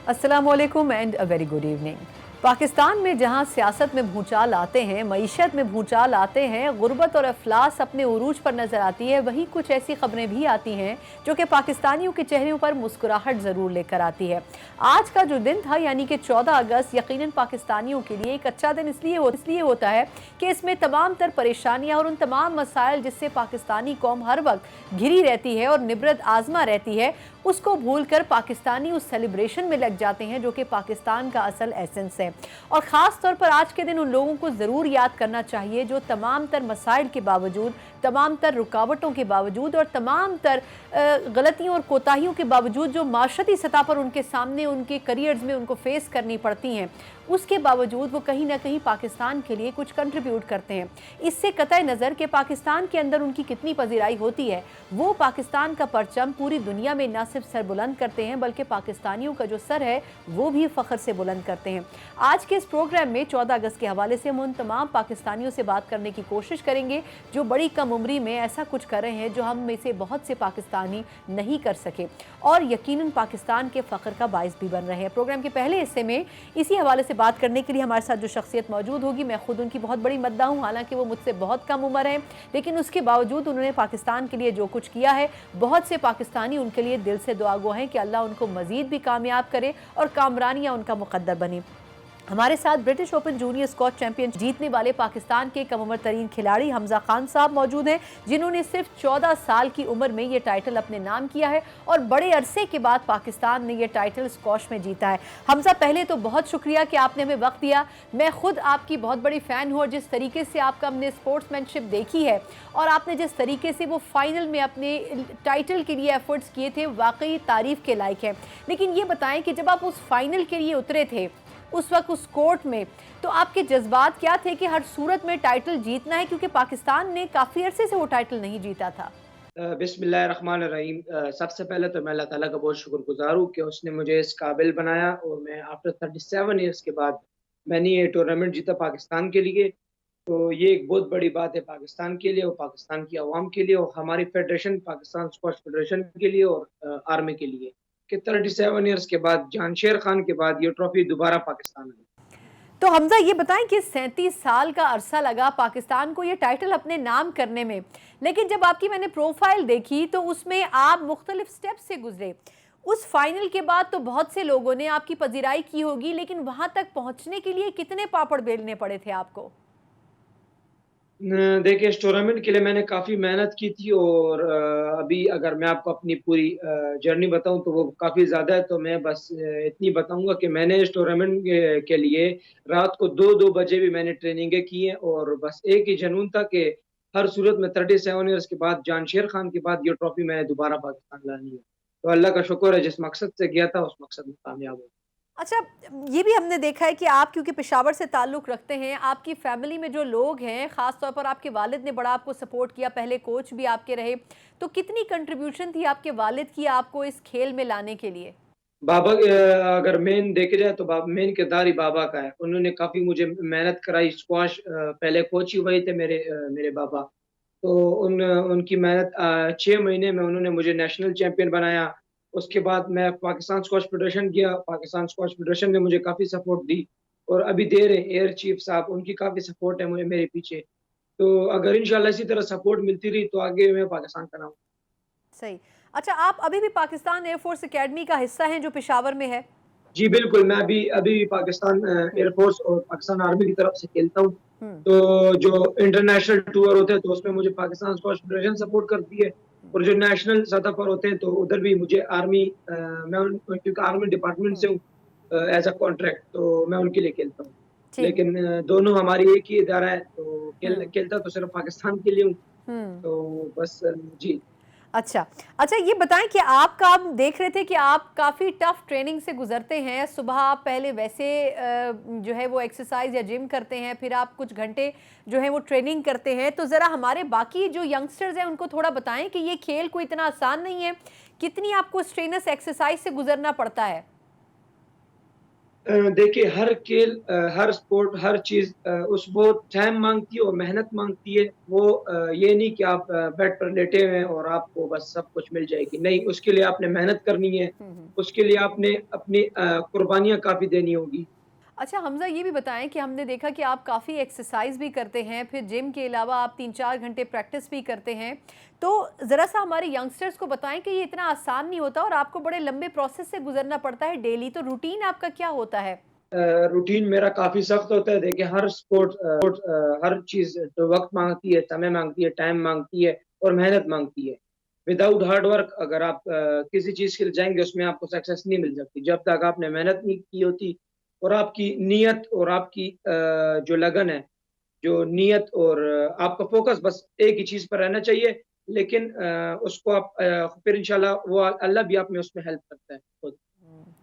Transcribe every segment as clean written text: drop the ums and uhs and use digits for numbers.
अस्सलाम वालेकुम and a very good evening. Pakistan में जहां सियासत में भूचाल आते हैं, मईशत में भूचाल आते हैं, गुर्बत और अफलास अपने उरूज पर नजर आती है, वहीं कुछ ऐसी खबरें भी आती हैं जो कि पाकिस्तानियों के चेहरों पर मुस्कुराहट ज़रूर लेकर आती है। आज का जो दिन था यानी कि 14 अगस्त यकीनन पाकिस्तानियों के लिए एक अच्छा दिन इसलिए होता है कि इसमें तमाम तर परेशानियाँ और उन तमाम मसाइल जिससे पाकिस्तानी कौम हर वक्त घिरी रहती है और निबरत आजमा रहती है, उसको भूल कर पाकिस्तानी उस सेलिब्रेशन में लग जाते हैं जो कि पाकिस्तान का असल एसेंस है। और ख़ास तौर पर आज के दिन उन लोगों को ज़रूर याद करना चाहिए जो तमाम तर मसाइल के बावजूद, तमाम तर रुकावटों के बावजूद और तमाम तर गलतियों और कोताहियों के बावजूद जो माशरती सतह पर उनके सामने उनके करियर्स में उनको फेस करनी पड़ती हैं, उसके बावजूद वो कहीं ना कहीं पाकिस्तान के लिए कुछ कंट्रीब्यूट करते हैं। इससे कतई नज़र कि पाकिस्तान के अंदर उनकी कितनी पजीराई होती है, वो पाकिस्तान का परचम पूरी दुनिया में न सिर्फ सर बुलंद करते हैं बल्कि पाकिस्तानियों का जो सर है वो भी फ़ख्र से बुलंद करते हैं। आज के इस प्रोग्राम में 14 अगस्त के हवाले से हम उन तमाम पाकिस्तानियों से बात करने की कोशिश करेंगे जो बड़ी कम उम्री में ऐसा कुछ कर रहे हैं जो हम में से बहुत से पाकिस्तानी नहीं कर सके और यकीनन पाकिस्तान के फ़ख्र का बाइस भी बन रहे हैं। प्रोग्राम के पहले हिस्से में इसी हवाले से बात करने के लिए हमारे साथ जो शख्सियत मौजूद होगी, मैं खुद उनकी बहुत बड़ी मद्दा हूँ, हालांकि वो मुझसे बहुत कम उम्र है, लेकिन उसके बावजूद उन्होंने पाकिस्तान के लिए जो कुछ किया है, बहुत से पाकिस्तानी उनके लिए दिल से दुआ गो हैं कि अल्लाह उनको मज़ीद भी कामयाब करे और कामरानियाँ उनका मुक़द्दर बनी। हमारे साथ British open junior squash champion जीतने वाले पाकिस्तान के कम उम्र तरीन खिलाड़ी हमजा खान साहब मौजूद हैं, जिन्होंने सिर्फ 14 साल की उम्र में ये टाइटल अपने नाम किया है और बड़े अरसे के बाद पाकिस्तान ने ये टाइटल स्क्वॉश में जीता है। हमजा, पहले तो बहुत शुक्रिया कि आपने हमें वक्त दिया। मैं खुद आपकी बहुत बड़ी फ़ैन हूँ और जिस तरीके से आपका हमने स्पोर्ट्समैनशिप देखी है और आपने जिस तरीके से वो फाइनल में अपने टाइटल के लिए एफर्ट्स किए थे, वाकई तारीफ़ के लायक है। लेकिन ये बताएं कि जब आप उस फाइनल के लिए उतरे थे, उस वक्त उस कोर्ट में, तो आपके जज्बात क्या थे कि हर सूरत में टाइटल जीतना है, क्योंकि पाकिस्तान ने काफ़ी अरसे से वो टाइटल नहीं जीता था। बिस्मिल्लाहिर्रहमानिर्रहीम। सबसे पहले तो मैं अल्लाह ताला का बहुत शुक्रगुजार हूँ कि उसने मुझे इस काबिल बनाया और मैं आफ्टर 37 ईयर्स के बाद मैंने ये टूर्नामेंट जीता पाकिस्तान के लिए। तो ये एक बहुत बड़ी बात है पाकिस्तान के लिए और पाकिस्तान की आवाम के लिए और हमारी फेडरेशन, पाकिस्तान स्क्वॉश फेडरेशन के लिए और आर्मी के लिए कि 37 ईयर्स के बाद, जानशेर खान के बाद, ये ट्रॉफी दोबारा पाकिस्तान में। तो हमजा, ये बताएं कि 37 साल का अरसा लगा पाकिस्तान को ये टाइटल अपने नाम करने में, लेकिन जब आपकी मैंने प्रोफाइल देखी तो उसमें आप मुख्तलिफ स्टेप से गुजरे। उस फाइनल के बाद तो बहुत से लोगों ने आपकी पजीराई की होगी, लेकिन वहां तक पहुंचने के लिए कितने पापड़ बेलने पड़े थे आपको? देखिए, इस टूर्नामेंट के लिए मैंने काफ़ी मेहनत की थी और अभी अगर मैं आपको अपनी पूरी जर्नी बताऊं तो वो काफ़ी ज़्यादा है। तो मैं बस इतनी बताऊंगा कि मैंने इस टूर्नामेंट के लिए रात को 2-2 बजे भी मैंने ट्रेनिंगें की हैं और बस एक ही जुनून था कि हर सूरत में 37 ईयर्स के बाद, जानशेर खान के बाद, ये ट्रॉफी मैं दोबारा पाकिस्तान लानी है। तो अल्लाह का शुक्र है, जिस मकसद से गया था उस मकसद में कामयाब हो। अच्छा, ये भी हमने देखा है कि आप क्योंकि पेशावर से ताल्लुक़ रखते हैं, आपकी फ़ैमिली में जो लोग हैं, ख़ास तौर पर आपके वालिद ने बड़ा आपको सपोर्ट किया, पहले कोच भी आपके रहे, तो कितनी कंट्रीब्यूशन थी आपके वालिद की आपको इस खेल में लाने के लिए? बाबा अगर मेन देखे जाए तो मेन किरदार ही बाबा का है। उन्होंने काफ़ी मुझे मेहनत कराई। स्क्वाश पहले कोच ही वही थे मेरे बाबा। तो उनकी मेहनत 6 महीने में उन्होंने मुझे नेशनल चैंपियन बनाया। उसके बाद मैं पाकिस्तान स्क्वाश फेडरेशन गया। पाकिस्तान स्क्वाश फेडरेशन ने मुझे काफ़ी सपोर्ट दी और अभी दे रहे हैं एयर चीफ साहब, उनकी काफ़ी सपोर्ट है मुझे मेरे पीछे। तो अगर इंशाल्लाह इसी तरह सपोर्ट मिलती रही तो आगे मैं पाकिस्तान का नाम। सही। अच्छा, आप अभी भी पाकिस्तान एयरफोर्स एकेडमी का हिस्सा हैं जो पेशावर में है? जी, बिल्कुल, मैं अभी भी पाकिस्तान एयरफ़ोर्स और पाकिस्तान आर्मी की तरफ से खेलता हूँ। हुँ। तो जो इंटरनेशनल टूर होते हैं तो उसमें मुझे पाकिस्तान स्क्वॉश फेडरेशन सपोर्ट करती है और जो नेशनल सतह पर होते हैं तो उधर भी मुझे आर्मी, मैं उन क्योंकि आर्मी डिपार्टमेंट से हूँ एज़ अ कॉन्ट्रैक्ट, तो मैं उनके लिए खेलता हूँ। ठीक। लेकिन दोनों हमारी एक ही इदारा है, तो हुँ। खेलता तो सिर्फ़ पाकिस्तान के लिए हूँ। हुँ। तो बस जी। अच्छा। अच्छा, ये बताएँ कि आपका, हम देख रहे थे कि आप काफ़ी टफ़ ट्रेनिंग से गुज़रते हैं। सुबह आप पहले वैसे जो है वो एक्सरसाइज़ या जिम करते हैं, फिर आप कुछ घंटे जो है वो ट्रेनिंग करते हैं। तो ज़रा हमारे बाकी जो यंगस्टर्स हैं उनको थोड़ा बताएँ कि ये खेल कोई इतना आसान नहीं है। कितनी आपको स्ट्रेनस एक्सरसाइज़ से गुज़रना पड़ता है? देखिए हर खेल हर स्पोर्ट हर चीज़ उस बहुत टाइम माँगती है और मेहनत माँगती है। वो ये नहीं कि आप बेड पर लेटे हुए हैं और आपको बस सब कुछ मिल जाएगी। नहीं, उसके लिए आपने मेहनत करनी है, हुँ, हुँ। उसके लिए आपने अपनी कुर्बानियाँ काफ़ी देनी होगी। अच्छा हमज़ा ये भी बताएँ कि हमने देखा कि आप काफ़ी एक्सरसाइज़ भी करते हैं, फिर जिम के अलावा आप 3-4 घंटे प्रैक्टिस भी करते हैं। तो ज़रा-सा हमारे यंगस्टर्स को बताएँ कि ये इतना आसान नहीं होता और आपको बड़े लंबे प्रोसेस से गुज़रना पड़ता है डेली, तो रूटीन आपका क्या होता है? रूटीन मेरा काफ़ी सख्त होता है। देखिए हर हर चीज़ जो वक़्त माँगती है, समय माँगती है, टाइम माँगती है और मेहनत माँगती है। विदाउट हार्ड वर्क अगर आप किसी चीज़ के लिए जाएँगे उसमें आपको सक्सेस नहीं मिल सकती। जब तक आपने मेहनत नहीं की होती और आपकी नीयत और आपकी जो लगन है, जो नीयत और आपका फ़ोकस बस एक ही चीज़ पर रहना चाहिए। लेकिन उसको आप फिर इंशाल्लाह वो अल्लाह भी आप में उसमें हेल्प करता है खुद।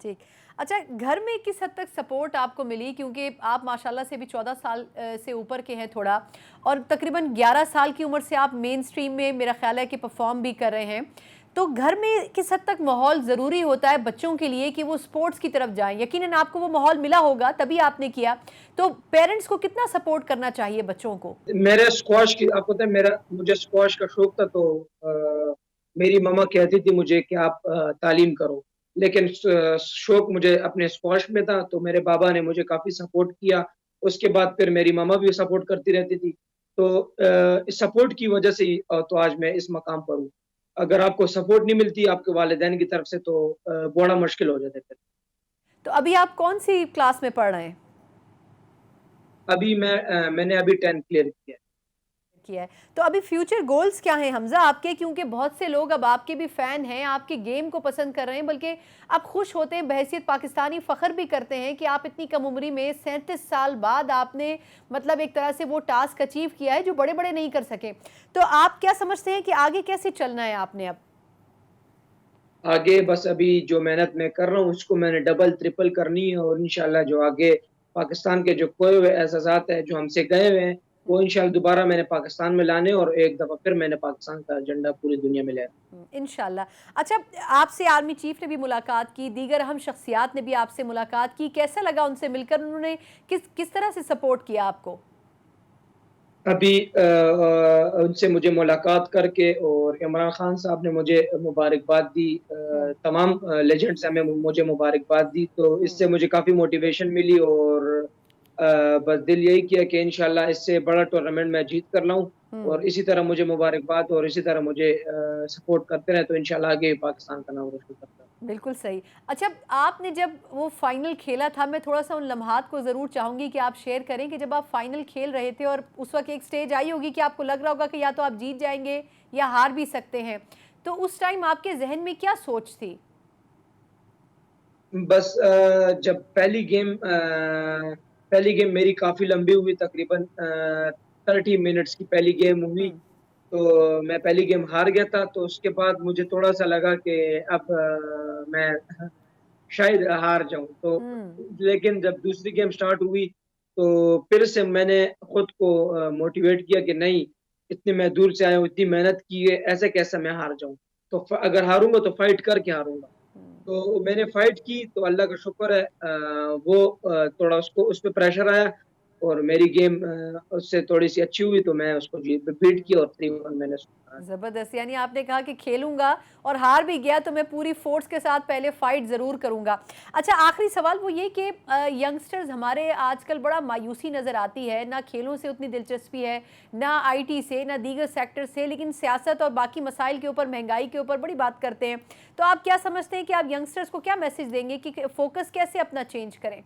ठीक। अच्छा घर में किस हद तक सपोर्ट आपको मिली? क्योंकि आप माशाल्लाह से भी 14 साल से ऊपर के हैं थोड़ा और तकरीबन 11 साल की उम्र से आप मेन स्ट्रीम में मेरा ख़्याल है कि परफ़ॉर्म भी कर रहे हैं। तो घर में किस हद तक माहौल ज़रूरी होता है बच्चों के लिए कि वो स्पोर्ट्स की तरफ जाएँ? यकीनन आपको वो माहौल मिला होगा तभी आपने किया। तो पेरेंट्स को कितना सपोर्ट करना चाहिए बच्चों को? मेरे स्क्वाश की आपको पता है मेरा मुझे स्क्वाश का शौक था तो मेरी मम्मा कहती थी मुझे कि आप तालीम करो। लेकिन शौक मुझे अपने स्क्वाश में था तो मेरे बाबा ने मुझे काफ़ी सपोर्ट किया। उसके बाद फिर मेरी मम्मा भी सपोर्ट करती रहती थी। तो इस सपोर्ट की वज़ह से ही तो आज मैं इस मकाम पर हूँ। अगर आपको सपोर्ट नहीं मिलती आपके वालिदैन की तरफ से तो बड़ा मुश्किल हो जाता है फिर। तो अभी आप कौन-सी क्लास में पढ़ रहे हैं? मैंने अभी 10th क्लियर किया है। किया है। तो अभी फ्यूचर गोल्स क्या हैं हमज़ा आपके? क्योंकि बहुत से लोग अब आपके भी फ़ैन हैं, आपके गेम को पसंद कर रहे हैं, बल्कि आप खुश होते हैं, बहैसियत पाकिस्तानी फ़ख्र भी करते हैं कि आप इतनी कम उम्री में 37 साल बाद आपने मतलब एक तरह से वो टास्क अचीव किया है जो बड़े-बड़े नहीं कर सके। तो आप क्या समझते हैं कि आगे कैसे चलना है आपने अब? आगे बस अभी जो मेहनत मैं कर रहा हूँ उसको मैंने डबल ट्रिपल करनी है और इंशाल्लाह जो आगे पाकिस्तान के जो खोए हुए एहसासात हैं जो हमसे गए हुए हैं वो इंशाल्लाह दोबारा मैंने पाकिस्तान में लाने और एक दफ़ा फिर मैंने पाकिस्तान का झंडा पूरी दुनिया में लहराना। इंशाल्लाह। अच्छा आपसे आर्मी चीफ़ ने भी मुलाकात की, दीगर अहम शख्सियात ने भी आपसे मुलाकात की, कैसा लगा उनसे मिलकर? उन्होंने किस किस तरह से सपोर्ट किया आपको? अभी उनसे मुझे मुलाकात करके और इमरान खान साहब ने मुझे मुबारकबाद दी हुँ, तमाम लेजेंड्स ने मुझे मुबारकबाद दी तो हुँ। इससे मुझे काफ़ी मोटिवेशन मिली और बस दिल यही किया कि इंशाल्लाह इससे बड़ा टूर्नामेंट मैं जीत कर लाऊँ हुँ, और इसी तरह मुझे मुबारकबाद और इसी तरह मुझे सपोर्ट करते रहें तो इंशाल्लाह आगे पाकिस्तान का नाम रोशन करता रहें। बिल्कुल सही। अच्छा आपने जब वो फाइनल खेला था, मैं थोड़ा-सा उन लम्हात को ज़रूर चाहूँगी कि आप शेयर करें कि जब आप फाइनल खेल रहे थे और उस वक़्त एक स्टेज आई होगी कि आपको लग रहा होगा कि या तो आप जीत जाएँगे या हार भी सकते हैं। तो उस टाइम आपके ज़हन में क्या सोच थी? बस जब पहली गेम मेरी काफ़ी लंबी हुई तकरीबन 30 मिनट्स की पहली गेम हुई, हुँ, तो मैं पहली गेम हार गया था, तो उसके बाद मुझे थोड़ा-सा लगा कि अब मैं शायद हार जाऊँ। तो हुँ, लेकिन जब दूसरी गेम स्टार्ट हुई, तो फिर से मैंने खुद को मोटिवेट किया कि नहीं, इतनी मैं दूर से आया हूँ, इतनी मेहनत की है, ऐसे कैसे मैं हार जाऊँ? तो अगर हारूँगा तो फाइट करके हारूँगा। हुँ। तो मैंने फ़ाइट की तो अल्लाह का शुक्र है वो थोड़ा उसको उस पे प्रेशर आया और मेरी गेम उससे थोड़ी-सी अच्छी हुई तो मैं उसको बीट किया और 3-1 मैंने उसको हरा दिया। ज़बरदस्त, यानी आपने कहा कि खेलूँगा और हार भी गया तो मैं पूरी फ़ोर्स के साथ पहले फ़ाइट ज़रूर करूँगा। अच्छा आखिरी सवाल वो ये कि यंगस्टर्स हमारे आजकल बड़ा मायूसी नज़र आती है, ना खेलों से उतनी दिलचस्पी है, ना आईटी से, ना दीगर सेक्टर से, लेकिन सियासत और बाकी मसाइल के ऊपर, महँगाई के ऊपर बड़ी बात करते हैं। तो आप क्या समझते हैं कि आप यंगस्टर्स को क्या मैसेज देंगे कि फ़ोकस कैसे अपना चेंज करें?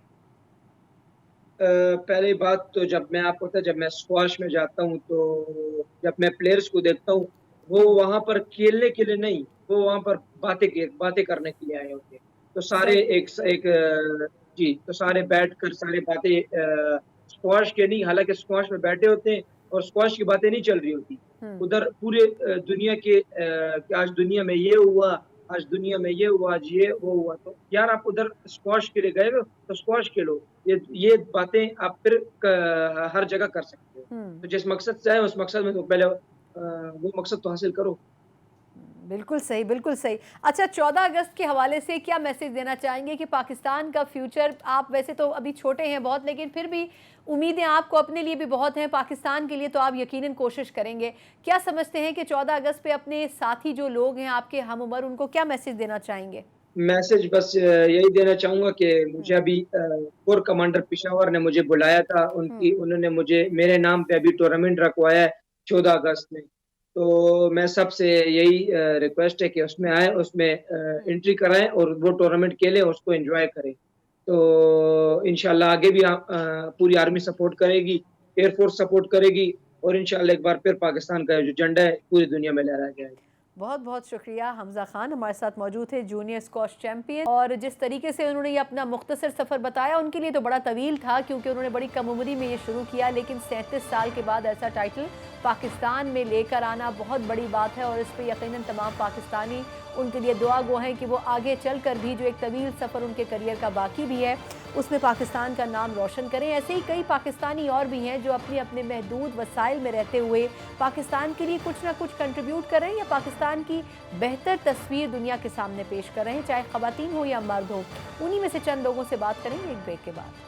पहली बात तो जब मैं आपको पता है जब मैं स्क्वाश में जाता हूँ तो जब मैं प्लेयर्स को देखता हूँ, वो हुँ, वहाँ पर खेलने के लिए नहीं, वो वहाँ पर बातें करने के लिए आए होते हैं। तो सारे ज़र जी, तो सारे बैठकर सारी बातें स्क्वाश के नहीं हालाँकि स्क्वाश में बैठे होते हैं और स्क्वाश की बातें नहीं चल रही होती। हुँ, उधर पूरे दुनिया के कि आज दुनिया में ये हुआ, आज दुनिया में ये हुआ, आज ये वो हुआ। तो यार आप उधर स्क्वाश के लिए गए हो, तो स्क्वाश खेलो। ये बातें आप फिर हर जगह कर सकते हो। हुँ। तो जिस मकसद से आए उस मकसद में तो पहले वो मकसद तो हासिल करो। بالकुल सही, बिल्कुल सही। अच्छा, 14 अगस्त के हवाले से क्या मैसेज देना चाहेंगे कि पाकिस्तान का फ्यूचर, आप वैसे तो अभी छोटे हैं बहुत, लेकिन फिर भी उम्मीदें आपको अपने लिए भी बहुत हैं, पाकिस्तान के लिए तो आप यकीनन कोशिश करेंगे। क्या समझते हैं कि 14 अगस्त पे अपने साथी जो लोग हैं आपके हम उम्र, उनको क्या मैसेज देना चाहेंगे? मैसेज बस यही देना चाहूँगा कि मुझे हुँ, अभी कोर कमांडर पेशावर ने मुझे बुलाया था, हुँ, उन्होंने मुझे मेरे नाम पे अभी टूर्नामेंट रखवाया है 14 अगस्त में। तो मैं सबसे यही रिक्वेस्ट है कि उसमें आएँ, उसमें हुँ। एंट्री कराएँ और वो टूर्नामेंट खेलें, उसको एन्जॉय करें। तो इंशाल्लाह आगे भी पूरी आर्मी सपोर्ट करेगी, एयर फोर्स सपोर्ट करेगी और इंशाल्लाह एक बार फिर पाकिस्तान का जो झंडा है पूरी दुनिया में लहराया जाएगा। बहुत बहुत शुक्रिया। हमज़ा खान हमारे साथ मौजूद थे, जूनियर स्क्वॉश चैंपियन, और जिस तरीके से उन्होंने ये अपना मुख्तसर सफ़र बताया, उनके लिए तो बड़ा तवील था क्योंकि उन्होंने बड़ी कम उम्री में ये शुरू किया, लेकिन 37 साल के बाद ऐसा टाइटल पाकिस्तान में लेकर आना बहुत बड़ी बात है, और इस पे यकीनन तमाम पाकिस्तानी उनके लिए दुआ गो हैं कि वो आगे चल कर भी जो एक तवील सफ़र उनके करियर का बाकी भी है, उसमें पाकिस्तान का नाम रोशन करें। ऐसे ही कई पाकिस्तानी और भी हैं जो अपने अपने महदूद वसाइल में रहते हुए पाकिस्तान के लिए कुछ ना कुछ कंट्रीब्यूट कर रहे हैं, या पाकिस्तान की बेहतर तस्वीर दुनिया के सामने पेश कर रहे हैं, चाहे ख़वातीन हो या मर्द हो। उन्हीं में से चंद लोगों से बात करेंगे एक ब्रेक के बाद।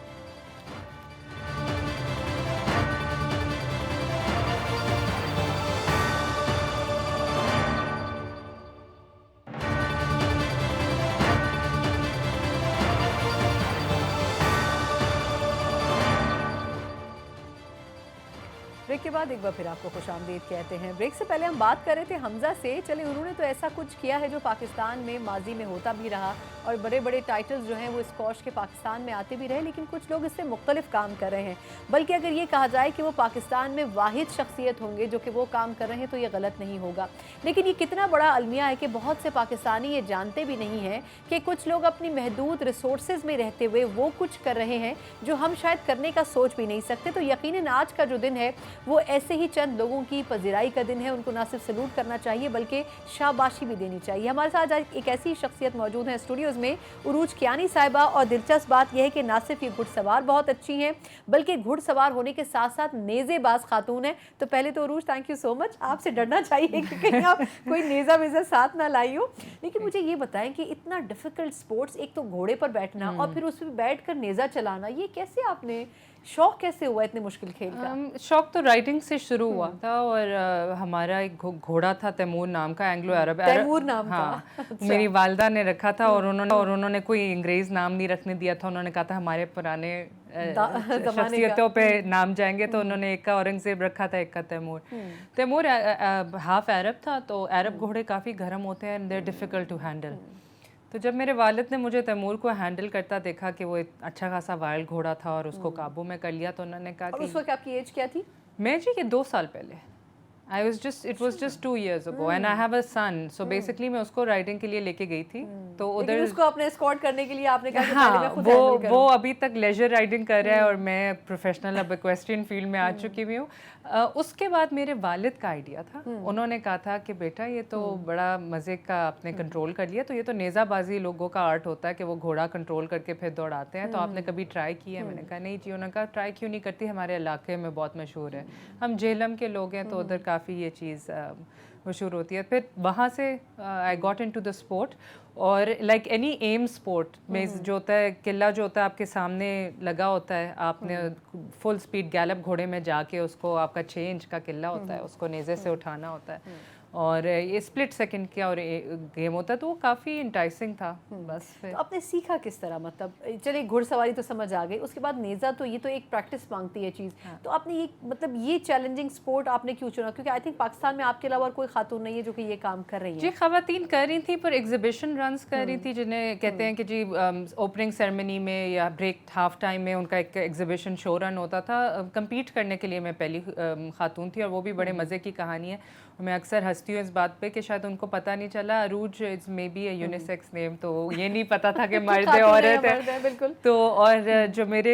ब्रेक के बाद एक बार फिर आपको खुशामदीद कहते हैं। ब्रेक से पहले हम बात कर रहे थे हमजा से। चले, उन्होंने तो ऐसा कुछ किया है जो पाकिस्तान में माजी में होता भी रहा, और बड़े बड़े टाइटल्स जो हैं वो स्क्वॉश के पाकिस्तान में आते भी रहे, लेकिन कुछ लोग इससे मुख्तलिफ काम कर रहे हैं। बल्कि अगर ये कहा जाए कि वो पाकिस्तान में वाहिद शख्सियत होंगे जो कि वो काम कर रहे हैं, तो ये गलत नहीं होगा। लेकिन ये कितना बड़ा अलमिया है कि बहुत से पाकिस्तानी ये जानते भी नहीं हैं कि कुछ लोग अपनी महदूद रिसोर्सेज में रहते हुए वो कुछ कर रहे हैं जो हम शायद करने का सोच भी नहीं सकते। तो यकीनन आज का जो दिन है वो ऐसे ही चंद लोगों की पजीराई का दिन है। उनको ना सिर्फ सलूट करना चाहिए बल्कि शाबाशी भी देनी चाहिए। हमारे साथ आज एक ऐसी शख्सियत मौजूद है स्टूडियोज़ में, उरूज कियानी साहिबा, और दिलचस्प बात यह है कि ना सिर्फ ये घुड़सवार बहुत अच्छी हैं, बल्कि घुड़सवार होने के साथ साथ नेज़ेबाज खातून है। तो पहले तो उरूज, थैंक यू सो मच। आपसे डरना चाहिए कि कहीं आप कोई नेज़ा वेज़ा साथ ना लाई हो। लेकिन मुझे ये बताएं कि इतना डिफ़िकल्ट स्पोर्ट्स, एक तो घोड़े पर बैठना और फिर उस पर बैठ कर नेज़ा चलाना, ये कैसे आपने, शौक कैसे हुआ इतने मुश्किल खेल का? शौक तो राइडिंग से शुरू हुआ था, और हमारा एक घोड़ा था तैमूर नाम का, एंग्लो अरब। तैमूर नाम का? हाँ, अच्छा। मेरी वालदा ने रखा था, और उन्होंने कोई अंग्रेज़ नाम नहीं रखने दिया था। उन्होंने कहा था हमारे पुराने शख्सियतों पे नाम जाएंगे, तो उन्होंने एक का औरंगज़ेब रखा था, एक का तैमूर। तैमूर हाफ अरब था, तो अरब घोड़े काफ़ी गर्म होते हैं, they are difficult to handle. तो जब मेरे वालिद ने मुझे तैमूर को हैंडल करता देखा कि वो एक अच्छा खासा वाइल्ड घोड़ा था और उसको काबू में कर लिया, तो उन्होंने कहा और कि उस वक्त आपकी एज क्या थी? मैं जी ये 2 साल पहले, it was just 2 years ago and I have a son, so basically मैं उसको राइडिंग के लिए लेके गई थी। तो लेकिन उधर उसको अपने एस्कॉर्ट करने के लिए आपने कहा कि पहले मैं हाँ, खुद हैंडल वो करूं। अभी तक लेजर राइडिंग कर रहा है, और मैं प्रोफेशनल अब इक्वेस्ट्रियन फील्ड में आ चुकी हुई हूँ। उसके बाद मेरे वालिद का आइडिया था, उन्होंने कहा था कि बेटा ये तो बड़ा मज़े का आपने कंट्रोल कर लिया, तो ये तो नेज़ाबाजी लोगों का आर्ट होता है कि वो घोड़ा कंट्रोल करके फिर दौड़ाते हैं, तो आपने कभी ट्राई किया है? मैंने कहा नहीं जी। उन्होंने कहा ट्राई क्यों नहीं करती, हमारे इलाके में बहुत मशहूर है, हम जेहलम के लोग हैं, तो उधर काफ़ी ये चीज़ मशहूर होती है। फिर वहाँ से I got into the sport, और लाइक एनी एम स्पोर्ट में जो होता है, किला जो होता है आपके सामने लगा होता है, आपने फुल स्पीड गैलप घोड़े में जाके उसको, आपका 6 इंच का किला होता है, उसको नेज़े से उठाना होता है, और ये स्प्लिट सेकंड का और गेम होता है, तो वो काफ़ी इंटाइसिंग था। बस फिर तो आपने सीखा किस तरह? मतलब चलिए घुड़सवारी तो समझ आ गई, उसके बाद नेज़ा, तो ये तो एक प्रैक्टिस मांगती है चीज़। तो आपने ये, मतलब ये चैलेंजिंग स्पोर्ट आपने क्यों चुना? क्योंकि आई थिंक पाकिस्तान में आपके अलावा और कोई खातून नहीं है जो कि ये काम कर रही है। जी, ख़वातीन कर रही थी, पर एग्जीबिशन रन्स कर रही थी, जिन्हें कहते हैं कि जी ओपनिंग सेरेमनी में या ब्रेक हाफ टाइम में उनका एक एग्जीबिशन शो रन होता था। कम्पीट करने के लिए मैं पहली खातून थी, और वो भी बड़े मज़े की कहानी है। मैं अक्सर हंसती हूँ इस बात पे कि शायद उनको पता नहीं चला, Arooj is maybe a unisex name, तो ये नहीं पता था कि मर्द है औरत है। बिल्कुल। तो और जो मेरे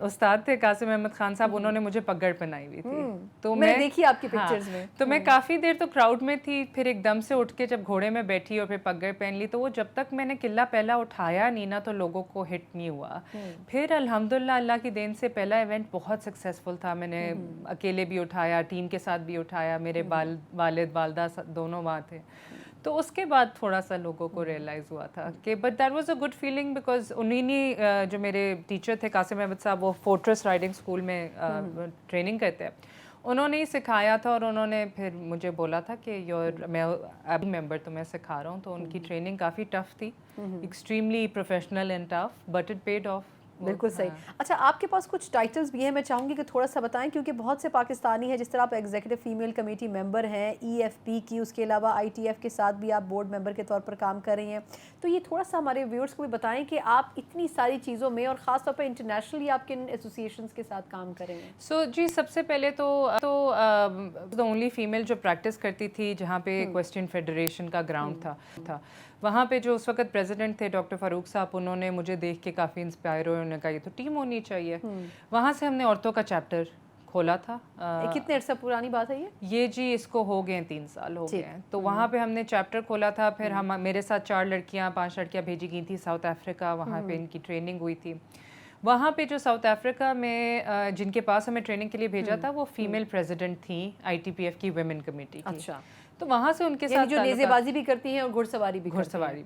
उस्ताद थे कासिम अहमद खान साहब, उन्होंने मुझे पगड़ पहनाई हुई थी, तो मैंने देखी आपकी पिक्चर्स हाँ, में। तो मैं काफ़ी देर तो क्राउड में थी, फिर एकदम से उठ के जब घोड़े में बैठी और फिर पगड़ पहन ली, तो वो जब तक मैंने किला पहला उठाया नहीं ना, तो लोगों को हिट नहीं हुआ। फिर अल्हम्दुलिल्लाह अल्लाह की देन से पहला इवेंट बहुत सक्सेसफुल था, मैंने अकेले भी उठाया, टीम के साथ भी उठाया, मेरे वालिद वालदा दोनों वहाँ थे, تو اس کے بعد تھوڑا سا لوگوں کو ریئلائز ہوا تھا کہ but that was a good feeling because انہیں نے جو میرے ٹیچر تھے قاسم احمد صاحب، وہ فورٹریس رائڈنگ اسکول میں ٹریننگ کرتے ہیں، انہوں نے ہی سکھایا تھا اور انہوں نے پھر مجھے بولا تھا کہ میں اب ممبر تو میں سکھا رہا ہوں. تو ان کی ٹریننگ کافی ٹف تھی، extremely professional and tough, but it paid off. بالکل صحیح. اچھا آپ کے پاس کچھ ٹائٹلز بھی ہیں، میں چاہوں گی کہ تھوڑا سا بتائیں کیونکہ بہت سے پاکستانی ہیں، جس طرح آپ ایگزیکٹو فیمیل کمیٹی ممبر ہیں EFP کی، اس کے علاوہ ITF کے ساتھ بھی آپ بورڈ ممبر کے طور پر کام کر رہی ہیں. تو یہ تھوڑا سا ہمارے ویورز کو بھی بتائیں کہ آپ اتنی ساری چیزوں میں اور خاص طور پہ انٹرنیشنلی آپ کن ایسوسیشنز کے ساتھ کام کر رہے ہیں؟ سو جی سب سے پہلے تو دا اونلی فیمیل جو پریکٹس کرتی تھی جہاں پہ ایکویسٹرین فیڈریشن کا گراؤنڈ تھا، وہاں پہ جو اس وقت پریزیڈنٹ تھے ڈاکٹر فاروق صاحب، انہوں نے مجھے دیکھ کے کافی انسپائر ہوئے، انہوں نے کہا یہ تو ٹیم ہونی چاہیے. وہاں سے ہم نے عورتوں کا چیپٹر کھولا تھا. کتنے عرصہ پرانی بات ہے یہ جی اس کو ہو گئے 3 سال ہو گئے ہیں. تو وہاں پہ ہم نے چیپٹر کھولا تھا. پھر میرے ساتھ 4 لڑکیاں 5 لڑکیاں بھیجی گئی تھیں ساؤتھ افریقہ، وہاں پہ ان کی ٹریننگ ہوئی تھی. وہاں پہ جو ساؤتھ افریقہ میں جن کے پاس ہمیں ٹریننگ کے لیے بھیجا تھا وہ فیمیل پریزیڈنٹ تھیں ITPF کی ویمن کمیٹی کی. اچھا. تو وہاں سے ان کے ساتھ جو نیزے بازی بھی کرتی ہیں اور گھڑ سواری بھی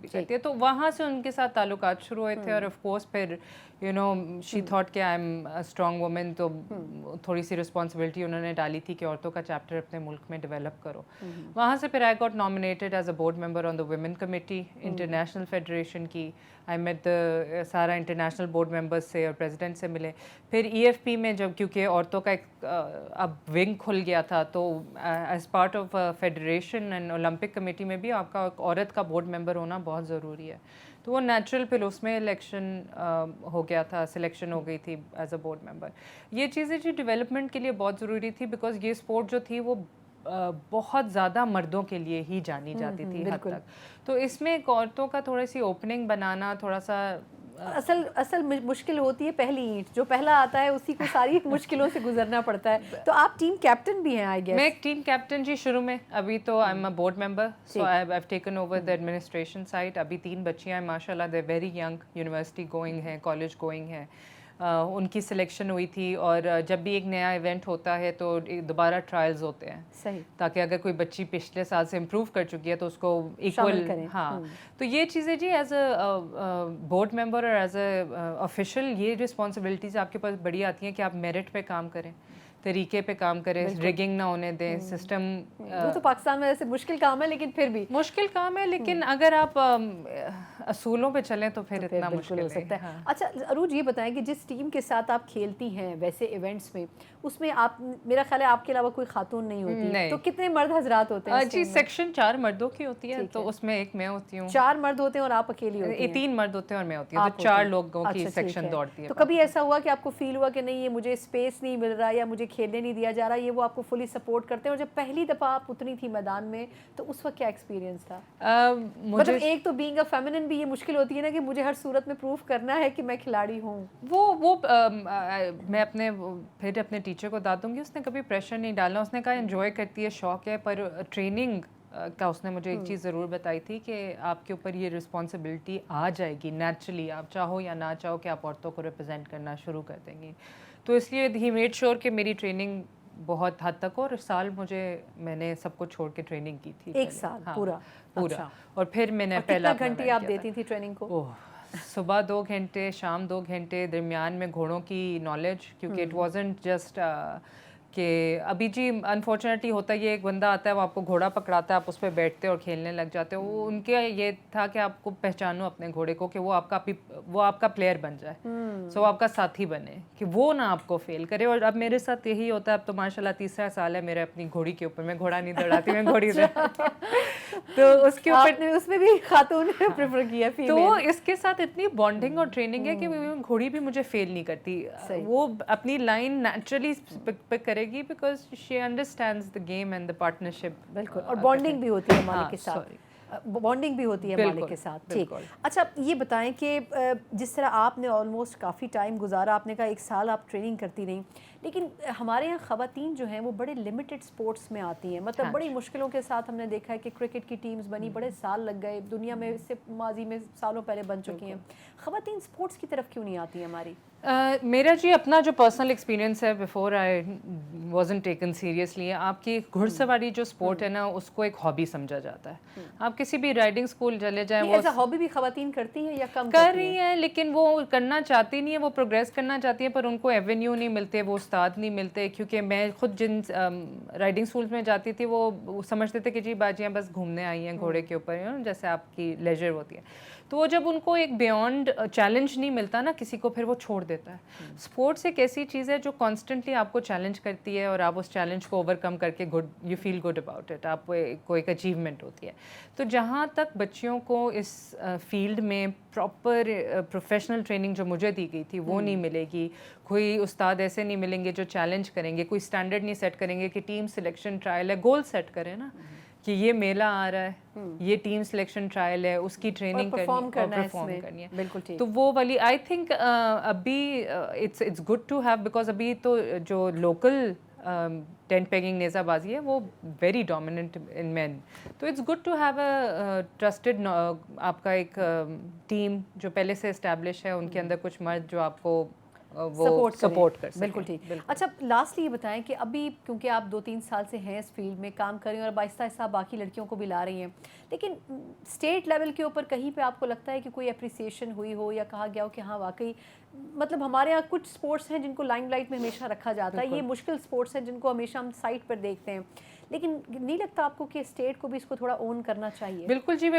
کرتی ہے، تو وہاں سے ان کے ساتھ تعلقات شروع ہوئے تھے. اور آف کورس پھر شی تھاٹ کہ آئی ایم اسٹرانگ وومن، تو تھوڑی سی رسپانسبلٹی انہوں نے ڈالی تھی کہ عورتوں کا چیپٹر اپنے ملک میں ڈیولپ کرو. وہاں سے پھر I got nominated as a board member on the women committee international federation کی. آئی میٹ سارا انٹرنیشنل بورڈ ممبرس سے اور پریزیڈنٹ سے ملے. پھر EFP میں جب کیونکہ عورتوں کا ایک اب ونگ کھل گیا تھا، تو as part of federation and Olympic committee میں بھی آپ کا عورت کا بورڈ ممبر ہونا بہت ضروری ہے. تو وہ نیچرل پھر اس میں الیکشن ہو گیا تھا، سلیکشن ہو گئی تھی ایز اے بورڈ ممبر. یہ چیزیں جی ڈیولپمنٹ کے لیے بہت ضروری تھی بیکاز یہ اسپورٹ جو تھی وہ بہت زیادہ مردوں کے لیے ہی جانی جاتی تھی حد تک. تو اس میں عورتوں کا تھوڑی سی اوپننگ بنانا تھوڑا سا اصل مشکل ہوتی ہے پہلی اینٹ، جو پہلا آتا ہے اسی کو ساری مشکلوں سے گزرنا پڑتا ہے. تو آپ ٹیم کیپٹن بھی ہیں آئی گیس؟ میں ایک ٹیم کیپٹن جی شروع میں، ابھی تو I am a board member, so I have taken over the administration site. ابھی 3 بچیاں ہیں ماشاء اللہ، they very young, university going ہیں، کالج گوئنگ ہیں. ان کی سلیکشن ہوئی تھی. اور جب بھی ایک نیا ایونٹ ہوتا ہے تو دوبارہ ٹرائلز ہوتے ہیں صحیح، تاکہ اگر کوئی بچی پچھلے سال سے امپروو کر چکی ہے تو اس کو ایکول. ہاں، تو یہ چیزیں جی ایز اے بورڈ ممبر اور ایز اے آفیشیل یہ رسپانسبلٹیز آپ کے پاس بڑی آتی ہیں کہ آپ میرٹ پہ کام کریں، طریقے پہ کام کریں، ریگنگ نہ ہونے دیں سسٹم. وہ تو پاکستان میں ویسے مشکل کام ہے، لیکن پھر بھی مشکل کام ہے، لیکن اگر آپ اصولوں پہ چلیں تو پھر اتنا مشکل ہو سکتا ہے. اچھا عروج یہ بتائیں کہ جس ٹیم کے ساتھ آپ کھیلتی ہیں ویسے ایونٹس میں، اس میں آپ، میرا خیال ہے آپ کے علاوہ کوئی خاتون نہیں ہوتی، تو کتنے مرد حضرات ہوتے ہیں؟ جی سیکشن 4 مردوں کی ہوتی ہے، تو اس میں ایک میں ہوتی ہوں. 4 مرد ہوتے ہیں اور آپ اکیلی ہوتی ہیں؟ 3 مرد ہوتے ہیں اور میں ہوتی ہوں، تو 4 لوگوں کی سیکشن دوڑتی ہے. تو کبھی ایسا ہوا کہ آپ کو فیل ہوا کہ نہیں یہ مجھے اسپیس نہیں مل رہا یا مجھے کھیلنے نہیں دیا جا رہا، یہ وہ آپ کو فلی سپورٹ کرتے ہیں؟ اور جب پہلی دفعہ آپ اتنی تھی میدان میں تو اس وقت کیا ایکسپیرینس تھا؟ مطلب ایک تو بینگ اے فیمنن بھی یہ مشکل ہوتی ہے نا کہ مجھے ہر صورت میں پروف کرنا ہے کہ میں کھلاڑی ہوں. وہ میں اپنے ٹیچر کو داد دوں گی، اس نے کبھی پریشر نہیں ڈالنا. اس نے کہا انجوائے کرتی ہے، شوق ہے، پر ٹریننگ کا اس نے مجھے ایک چیز ضرور بتائی تھی کہ آپ کے اوپر یہ رسپانسبلٹی آ جائے گی نیچرلی، آپ چاہو یا نہ چاہو کہ آپ عورتوں کو ریپرزینٹ کرنا شروع کر دیں گی. تو اس لیے ہی میڈ شیور کہ میری ٹریننگ بہت حد تک، اور سال میں نے سب کو چھوڑ کے ٹریننگ کی تھی. 1 سال پورا؟ اور پھر میں نے پہلا گھنٹے آپ دیتی تھی ٹریننگ کو؟ صبح 2 گھنٹے، شام 2 گھنٹے، درمیان میں گھوڑوں کی نالج، کیونکہ اٹ وازنٹ جسٹ کہ ابھی جی انفارچونیٹلی ہوتا ہے یہ ایک بندہ آتا ہے وہ آپ کو گھوڑا پکڑاتا ہے، آپ اس پہ بیٹھتے اور کھیلنے لگ جاتے ہو. وہ ان کے یہ تھا کہ آپ کو پہچانو اپنے گھوڑے کو، کہ وہ آپ کا پلیئر بن جائے، سو آپ کا ساتھی بنے، کہ وہ نہ آپ کو فیل کرے. اور اب میرے ساتھ یہی ہوتا ہے. اب تو ماشاء اللہ 3 سال ہے میرے اپنی گھوڑی کے اوپر. میں گھوڑا نہیں دوڑاتی، میں گھوڑی تو اس کے اوپر اس میں بھی خاتون پریفر کیا. تو اس کے ساتھ اتنی بانڈنگ اور ٹریننگ ہے کہ گھوڑی بھی مجھے فیل نہیں کرتی. وہ اپنی لائن نیچرلی پک کرے گی because she understands the game and the partnership. بالکل. اور بانڈنگ بھی ہوتی ہے مالک کے ساتھ، بانڈنگ بھی ہوتی ہے مالک کے ساتھ. ٹھیک. اچھا یہ بتائیں کہ جس طرح آپ نے آلموسٹ کافی ٹائم گزارا، آپ نے کہا 1 سال آپ ٹریننگ کرتی رہیں، لیکن ہمارے یہاں خواتین جو ہیں وہ بڑے لمیٹڈ سپورٹس میں آتی ہیں, مطلب بڑی مشکلوں کے ساتھ ہم نے دیکھا ہے کہ کرکٹ کی ٹیمز بنی, بڑے سال لگ گئے, دنیا میں اس سے ماضی میں سالوں پہلے بن چکی ہیں. خواتین سپورٹس کی طرف کیوں نہیں آتی ہیں ہماری؟ میرا جی اپنا جو پرسنل ایکسپیرینس ہے بیفور آئی وازن ٹیکن سیریسلی, آپ کی گھڑ سواری جو اسپورٹ ہے نا اس کو ایک ہابی سمجھا جاتا ہے. آپ کسی بھی رائڈنگ اسکول چلے جائیں, وہ ایسا ہابی بھی خواتین کرتی ہیں یا کم کر رہی ہیں, لیکن وہ کرنا چاہتی نہیں ہے, وہ پروگریس کرنا چاہتی ہیں پر ان کو ایونیو نہیں ملتے, وہ استاد نہیں ملتے. کیونکہ میں خود جن رائڈنگ اسکولس میں جاتی تھی وہ سمجھتے تھے کہ جی باجیاں بس گھومنے آئی ہیں گھوڑے کے اوپر, جیسے آپ کی لیجر ہوتی ہے. تو وہ جب ان کو ایک بیونڈ چیلنج نہیں ملتا نا کسی کو, پھر وہ چھوڑ دیتا ہے. اسپورٹس ایک ایسی چیز ہے جو کانسٹنٹلی آپ کو چیلنج کرتی ہے اور آپ اس چیلنج کو اوور کم کر کے you feel good about it, آپ کو ایک اچیومنٹ ہوتی ہے. تو جہاں تک بچیوں کو اس فیلڈ میں پراپر پروفیشنل ٹریننگ جو مجھے دی گئی تھی وہ نہیں ملے گی, کوئی استاد ایسے نہیں ملیں گے جو چیلنج کریں گے, کوئی اسٹینڈرڈ نہیں سیٹ کریں گے کہ ٹیم سلیکشن ٹرائل ہے, گول سیٹ کریں نا کہ یہ میلہ آ رہا ہے, یہ ٹیم سلیکشن ٹرائل ہے, اس کی ٹریننگ پرفارم کرنی ہے. بالکل ٹھیک. تو وہ والی آئی تھنک ابھی it's good to have, because ابھی تو جو لوکل ٹینٹ پیگنگ نیزہ بازی ہے وہ ویری ڈومیننٹ ان مین. تو it's good to have a trusted آپ کا ایک ٹیم جو پہلے سے اسٹیبلش ہے, ان کے اندر کچھ مرد جو آپ کو وہ سپورٹ کر سکیں. بالکل ٹھیک. اچھا لاسٹلی یہ بتائیں کہ ابھی کیونکہ آپ 2-3 سال سے ہیں اس فیلڈ میں کام کر رہی ہیں اور آہستہ آہستہ باقی لڑکیوں کو بھی لا رہی ہیں, لیکن اسٹیٹ لیول کے اوپر کہیں پہ آپ کو لگتا ہے کہ کوئی اپریسیشن ہوئی ہو یا کہا گیا ہو کہ ہاں واقعی مطلب ہمارے یہاں کچھ سپورٹس ہیں جن کو لائم لائٹ میں ہمیشہ رکھا جاتا ہے, یہ مشکل سپورٹس ہیں جن کو ہمیشہ ہم سائٹ پر دیکھتے ہیں, لیکن نہیں لگتا آپ کو کہ اسٹیٹ کو بھی اس کو تھوڑا اون کرنا چاہیے؟ بالکل جی,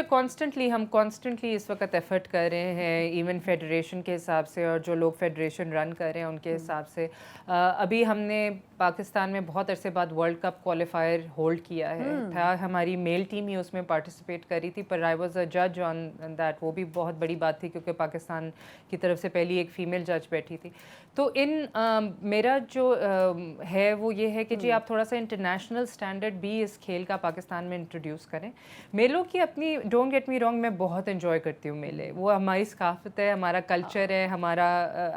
ہم کانسٹنٹلی اس وقت ایفرٹ کر رہے ہیں, ایون فیڈریشن کے حساب سے اور جو لوگ فیڈریشن رن کر رہے ہیں ان کے حساب سے. ابھی ہم نے پاکستان میں بہت عرصے بعد ورلڈ کپ کوالیفائر ہولڈ کیا ہے, تھا ہماری میل ٹیم ہی اس میں پارٹیسپیٹ کری تھی, پر آئی واز اے جج آن دیٹ. وہ بھی بہت بڑی بات تھی کیونکہ پاکستان کی طرف سے پہلی ایک فیمیل جج بیٹھی تھی. تو میرا جو ہے وہ یہ ہے کہ جی آپ تھوڑا سا انٹرنیشنل اسٹینڈرڈ بھی اس کھیل کا پاکستان میں انٹروڈیوس کریں. میلوں کی اپنی ڈونٹ گیٹ می رانگ, میں بہت انجوائے کرتی ہوں میلے, وہ ہماری ثقافت ہے, ہمارا کلچر ہے, ہمارا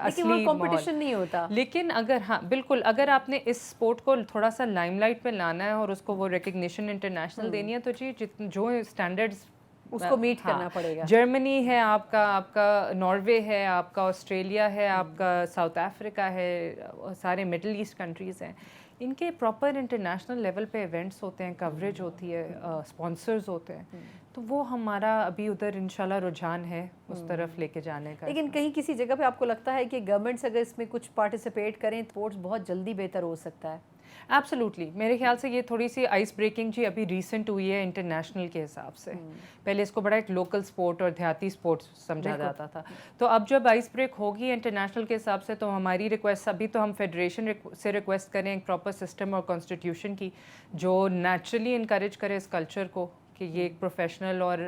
اصلی کمپٹیشن نہیں ہوتا. لیکن اگر ہاں بالکل اگر آپ نے اس اسپورٹ کو تھوڑا سا لائم لائٹ پہ لانا ہے اور اس کو وہ ریکگنیشن انٹرنیشنل دینی ہے تو جی جو اسٹینڈرڈز اس کو میٹ کرنا پڑے گا. جرمنی ہے آپ کا ناروے ہے آپ کا, آسٹریلیا ہے آپ کا, ساؤتھ افریقہ ہے, سارے مڈل ایسٹ کنٹریز ہیں, ان کے پراپر انٹرنیشنل لیول پہ ایونٹس ہوتے ہیں, کوریج ہوتی ہے, اسپانسرز ہوتے ہیں. تو وہ ہمارا ابھی ادھر انشاءاللہ رجحان ہے اس طرف لے کے جانے کا. لیکن کہیں کسی جگہ پہ آپ کو لگتا ہے کہ گورنمنٹس اگر اس میں کچھ پارٹیسپیٹ کریں اسپورٹس بہت جلدی بہتر ہو سکتا ہے؟ ایبسلیوٹلی, میرے خیال سے یہ تھوڑی سی آئس بریکنگ جی ابھی ریسنٹ ہوئی ہے انٹرنیشنل کے حساب سے. پہلے اس کو بڑا ایک لوکل سپورٹ اور دیہاتی سپورٹ سمجھا جاتا تھا. تو اب جب آئس بریک ہوگی انٹرنیشنل کے حساب سے تو ہماری ریکویسٹ, ابھی تو ہم فیڈریشن سے ریکویسٹ کریں ایک پراپر سسٹم اور کانسٹیٹیوشن کی جو نیچرلی انکریج کرے اس کلچر کو کہ یہ ایک پروفیشنل اور